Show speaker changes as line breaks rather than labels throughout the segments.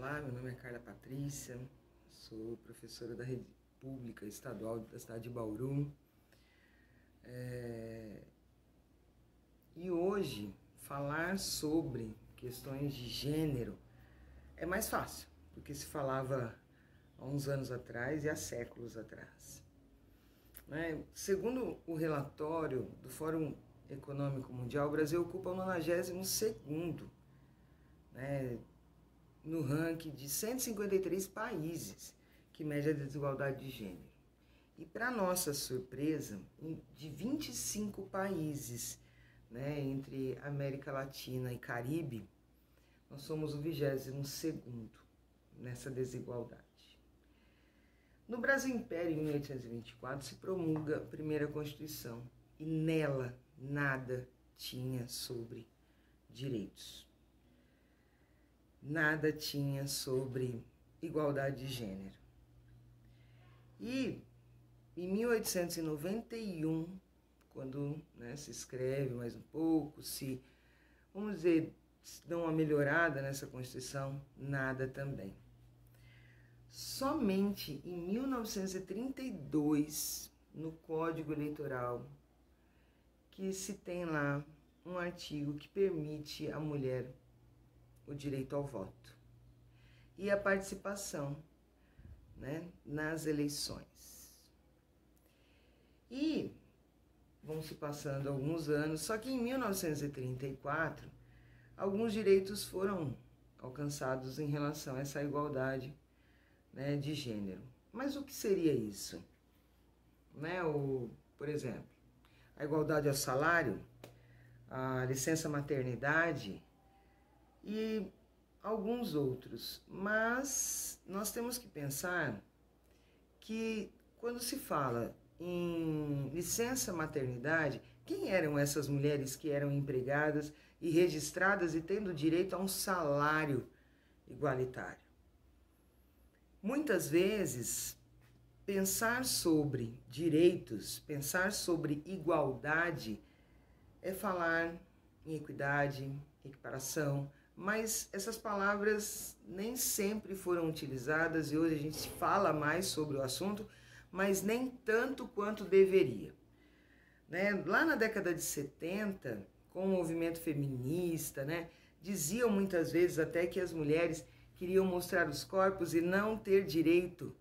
Olá, meu nome é Carla Patrícia, sou professora da Rede Pública Estadual da cidade de Bauru. E hoje, falar sobre questões de gênero é mais fácil do que se falava há uns anos atrás e há séculos atrás. Segundo o relatório do Fórum Econômico Mundial, o Brasil ocupa o 92º, no ranking de 153 países que mede a desigualdade de gênero. E, para nossa surpresa, de 25 países, entre América Latina e Caribe, nós somos o 22º nessa desigualdade. No Brasil Império, em 1824, se promulga a primeira Constituição e nela nada tinha sobre direitos. Nada tinha sobre igualdade de gênero. E em 1891, quando se escreve mais um pouco, vamos dizer, se dá uma melhorada nessa Constituição, nada também. Somente em 1932, no Código Eleitoral, que se tem lá um artigo que permite à mulher o direito ao voto e a participação nas eleições. E vão se passando alguns anos, só que em 1934, alguns direitos foram alcançados em relação a essa igualdade de gênero. Mas o que seria isso? Por exemplo, a igualdade ao salário, a licença maternidade e alguns outros. Mas nós temos que pensar que quando se fala em licença maternidade, quem eram essas mulheres que eram empregadas e registradas e tendo direito a um salário igualitário? Muitas vezes, pensar sobre direitos, pensar sobre igualdade é falar em equidade, equiparação, mas essas palavras nem sempre foram utilizadas e hoje a gente fala mais sobre o assunto, mas nem tanto quanto deveria. Lá na década de 70, com o movimento feminista, diziam muitas vezes até que as mulheres queriam mostrar os corpos e não ter direito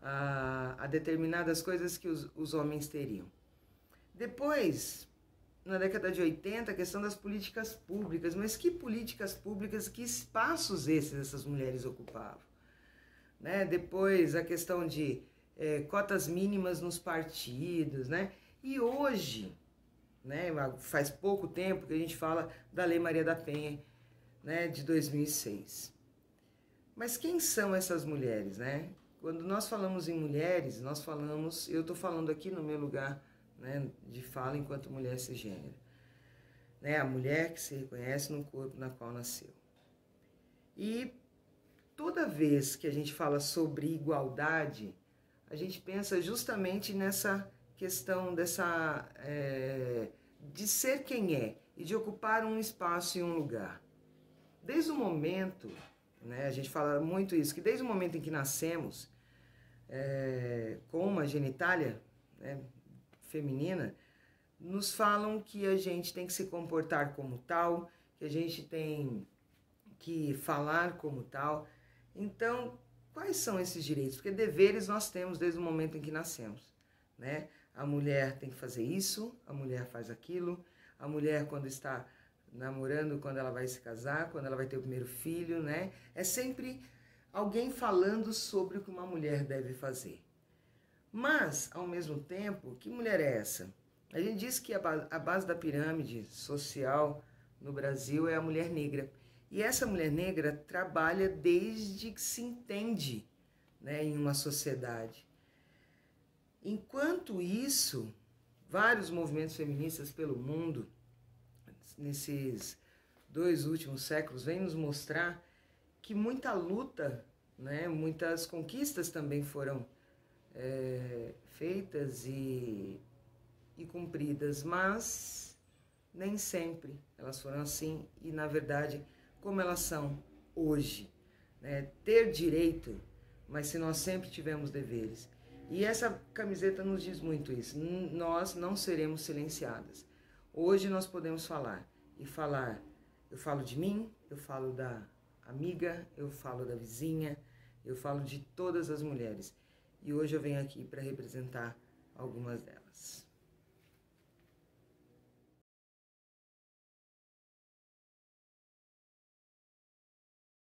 a determinadas coisas que os homens teriam. Depois, na década de 80, a questão das políticas públicas. Mas que políticas públicas, que espaços essas mulheres ocupavam? Depois, a questão de cotas mínimas nos partidos. E hoje, faz pouco tempo que a gente fala da Lei Maria da Penha, de 2006. Mas quem são essas mulheres? Quando nós falamos em mulheres, eu estou falando aqui no meu lugar de fala enquanto mulher cisgênera. A mulher que se reconhece no corpo na qual nasceu. E toda vez que a gente fala sobre igualdade, a gente pensa justamente nessa questão de ser quem é e de ocupar um espaço e um lugar. Desde o momento, a gente fala muito isso, que desde o momento em que nascemos, com uma genitália feminina, nos falam que a gente tem que se comportar como tal, que a gente tem que falar como tal. Então, quais são esses direitos? Porque deveres nós temos desde o momento em que nascemos. A mulher tem que fazer isso, a mulher faz aquilo, a mulher quando está namorando, quando ela vai se casar, quando ela vai ter o primeiro filho, É sempre alguém falando sobre o que uma mulher deve fazer. Mas, ao mesmo tempo, que mulher é essa? A gente diz que a base da pirâmide social no Brasil é a mulher negra. E essa mulher negra trabalha desde que se entende em uma sociedade. Enquanto isso, vários movimentos feministas pelo mundo, nesses 2 últimos séculos, vêm nos mostrar que muita luta, muitas conquistas também foram feitas e cumpridas, mas nem sempre elas foram assim e, na verdade, como elas são hoje. né? Ter direito, mas se nós sempre tivermos deveres. E essa camiseta nos diz muito isso. Nós não seremos silenciadas. Hoje nós podemos falar. E falar, eu falo de mim, eu falo da amiga, eu falo da vizinha, eu falo de todas as mulheres. E hoje eu venho aqui para representar algumas delas.